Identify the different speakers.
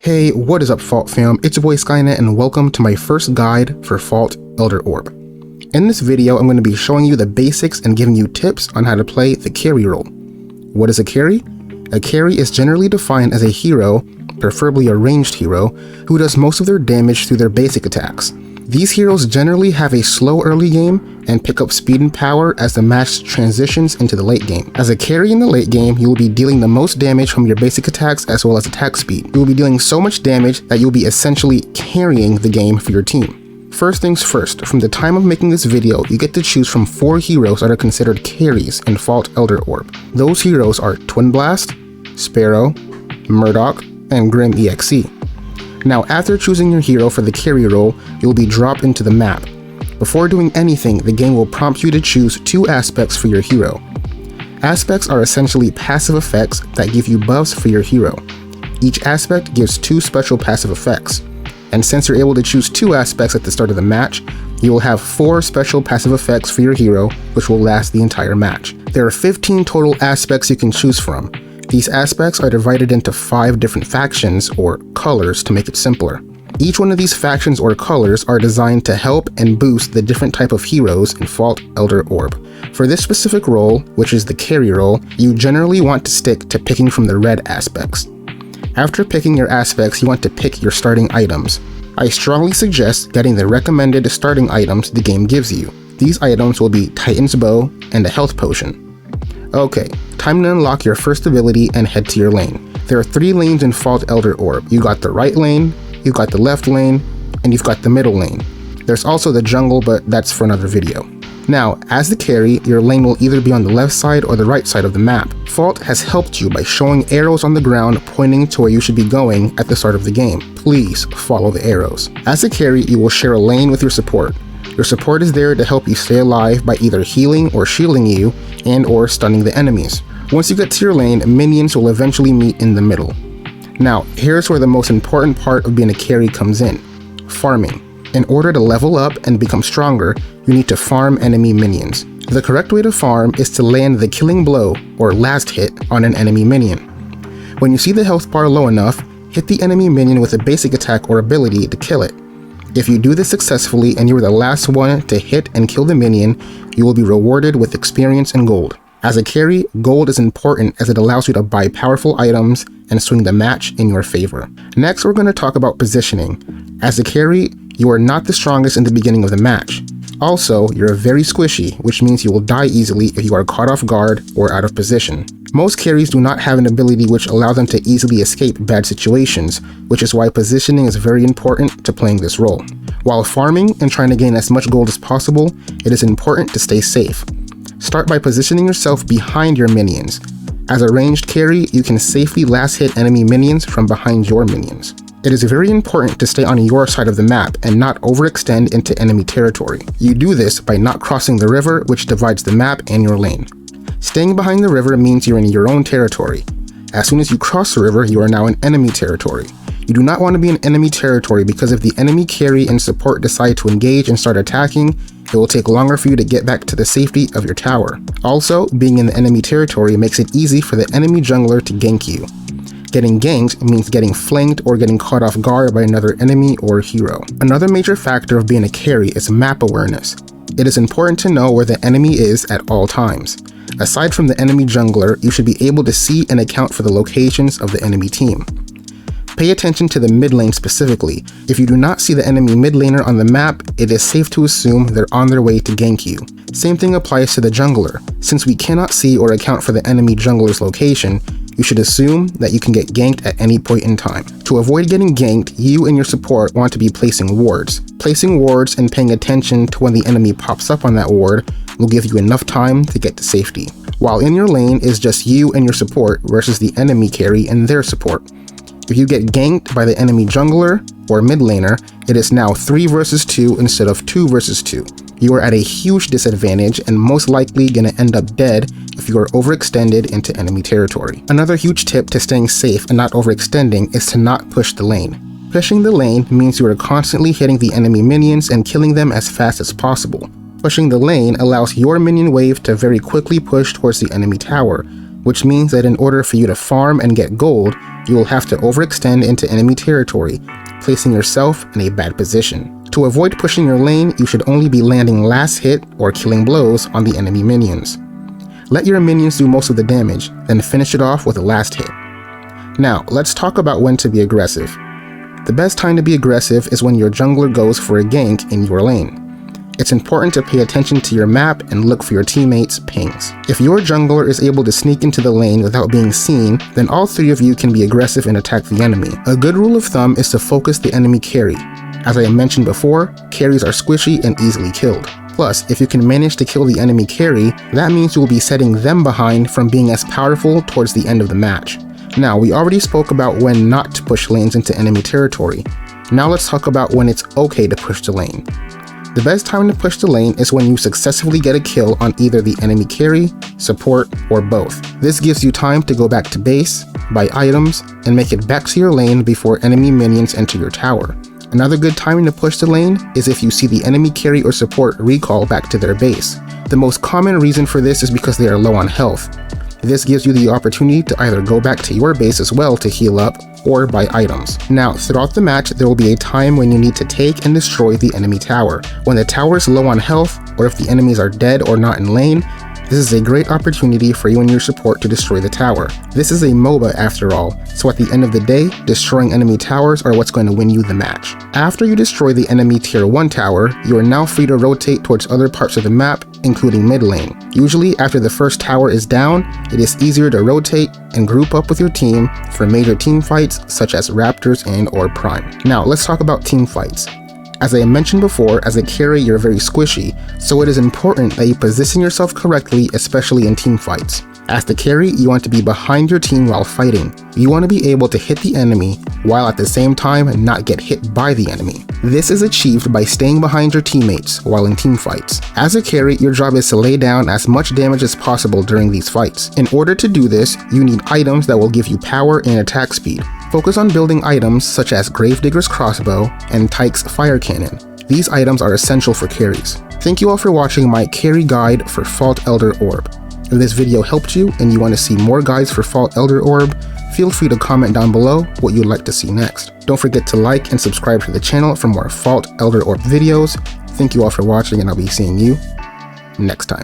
Speaker 1: Hey, what is up, Fault fam? It's your boy Skynet, and welcome to my first guide for Fault Elder Orb. In this video, I'm going to be showing you the basics and giving you tips on how to play the carry role. What is a carry? A carry is generally defined as a hero, preferably a ranged hero, who does most of their damage through their basic attacks. These heroes generally have a slow early game and pick up speed and power as the match transitions into the late game. As a carry in the late game, you will be dealing the most damage from your basic attacks as well as attack speed. You will be dealing so much damage that you'll be essentially carrying the game for your team. First things first, from the time of making this video, you get to choose from 4 heroes that are considered carries in Fault Elder Orb. Those heroes are Twin Blast, Sparrow, Murdoch, and Grim EXE. Now, after choosing your hero for the carry role, you'll be dropped into the map. Before doing anything, the game will prompt you to choose 2 aspects for your hero. Aspects are essentially passive effects that give you buffs for your hero. Each aspect gives 2 special passive effects. And since you're able to choose 2 aspects at the start of the match, you will have 4 special passive effects for your hero, which will last the entire match. There are 15 total aspects you can choose from. These aspects are divided into 5 different factions, or colors to make it simpler. Each one of these factions or colors are designed to help and boost the different type of heroes in Fault Elder Orb. For this specific role, which is the carry role, you generally want to stick to picking from the red aspects. After picking your aspects, you want to pick your starting items. I strongly suggest getting the recommended starting items the game gives you. These items will be Titan's Bow and a health potion. Okay, time to unlock your first ability and head to your lane. There are 3 lanes in Fault Elder Orb. You got the right lane, you've got the left lane, and you've got the middle lane. There's also the jungle, but that's for another video. Now, as the carry, your lane will either be on the left side or the right side of the map. Fault has helped you by showing arrows on the ground pointing to where you should be going at the start of the game. Please follow the arrows. As a carry, you will share a lane with your support. Your support is there to help you stay alive by either healing or shielding you and or stunning the enemies. Once you get to your lane, minions will eventually meet in the middle. Now, here's where the most important part of being a carry comes in: farming. In order to level up and become stronger, you need to farm enemy minions. The correct way to farm is to land the killing blow, or last hit, on an enemy minion. When you see the health bar low enough, hit the enemy minion with a basic attack or ability to kill it. If you do this successfully and you are the last one to hit and kill the minion, you will be rewarded with experience and gold. As a carry, gold is important as it allows you to buy powerful items and swing the match in your favor. Next, we're going to talk about positioning. As a carry, you are not the strongest in the beginning of the match. Also, you're very squishy, which means you will die easily if you are caught off guard or out of position. Most carries do not have an ability which allows them to easily escape bad situations, which is why positioning is very important to playing this role. While farming and trying to gain as much gold as possible, it is important to stay safe. Start by positioning yourself behind your minions. As a ranged carry, you can safely last hit enemy minions from behind your minions. It is very important to stay on your side of the map and not overextend into enemy territory. You do this by not crossing the river, which divides the map and your lane. Staying behind the river means you're in your own territory. As soon as you cross the river, you are now in enemy territory. You do not want to be in enemy territory because if the enemy carry and support decide to engage and start attacking, it will take longer for you to get back to the safety of your tower. Also, being in the enemy territory makes it easy for the enemy jungler to gank you. Getting ganked means getting flanked or getting caught off guard by another enemy or hero. Another major factor of being a carry is map awareness. It is important to know where the enemy is at all times. Aside from the enemy jungler, you should be able to see and account for the locations of the enemy team. Pay attention to the mid lane specifically. If you do not see the enemy mid laner on the map, it is safe to assume they're on their way to gank you. Same thing applies to the jungler. Since we cannot see or account for the enemy jungler's location, you should assume that you can get ganked at any point in time. To avoid getting ganked, you and your support want to be placing wards. Placing wards and paying attention to when the enemy pops up on that ward will give you enough time to get to safety. While in your lane is just you and your support versus the enemy carry and their support. If you get ganked by the enemy jungler or mid laner, it is now 3 versus 2 instead of 2 versus 2. You are at a huge disadvantage and most likely gonna end up dead if you are overextended into enemy territory. Another huge tip to staying safe and not overextending is to not push the lane. Pushing the lane means you are constantly hitting the enemy minions and killing them as fast as possible. Pushing the lane allows your minion wave to very quickly push towards the enemy tower, which means that in order for you to farm and get gold, you will have to overextend into enemy territory, placing yourself in a bad position. To avoid pushing your lane, you should only be landing last hit or killing blows on the enemy minions. Let your minions do most of the damage, then finish it off with a last hit. Now, let's talk about when to be aggressive. The best time to be aggressive is when your jungler goes for a gank in your lane. It's important to pay attention to your map and look for your teammates' pings. If your jungler is able to sneak into the lane without being seen, then all three of you can be aggressive and attack the enemy. A good rule of thumb is to focus the enemy carry. As I mentioned before, carries are squishy and easily killed. Plus, if you can manage to kill the enemy carry, that means you will be setting them behind from being as powerful towards the end of the match. Now, we already spoke about when not to push lanes into enemy territory. Now let's talk about when it's okay to push the lane. The best time to push the lane is when you successfully get a kill on either the enemy carry, support, or both. This gives you time to go back to base, buy items, and make it back to your lane before enemy minions enter your tower. Another good timing to push the lane is if you see the enemy carry or support recall back to their base. The most common reason for this is because they are low on health. This gives you the opportunity to either go back to your base as well to heal up, or buy items. Now, throughout the match, there will be a time when you need to take and destroy the enemy tower. When the tower is low on health, or if the enemies are dead or not in lane, this is a great opportunity for you and your support to destroy the tower. This is a MOBA after all, so at the end of the day, destroying enemy towers are what's going to win you the match. After you destroy the enemy tier 1 tower, you are now free to rotate towards other parts of the map, including mid lane. Usually, after the first tower is down, it is easier to rotate and group up with your team for major team fights such as Raptors and or Prime. Now, let's talk about team fights. As I mentioned before, as a carry you're very squishy, so it is important that you position yourself correctly, especially in team fights. As the carry, you want to be behind your team while fighting. You want to be able to hit the enemy, while at the same time not get hit by the enemy. This is achieved by staying behind your teammates while in team fights. As a carry, your job is to lay down as much damage as possible during these fights. In order to do this, you need items that will give you power and attack speed. Focus on building items such as Gravedigger's Crossbow and Tyke's Fire Cannon. These items are essential for carries. Thank you all for watching my carry guide for Fault Elder Orb. If this video helped you and you want to see more guides for Fault Elder Orb, feel free to comment down below what you'd like to see next. Don't forget to like and subscribe to the channel for more Fault Elder Orb videos. Thank you all for watching, and I'll be seeing you next time.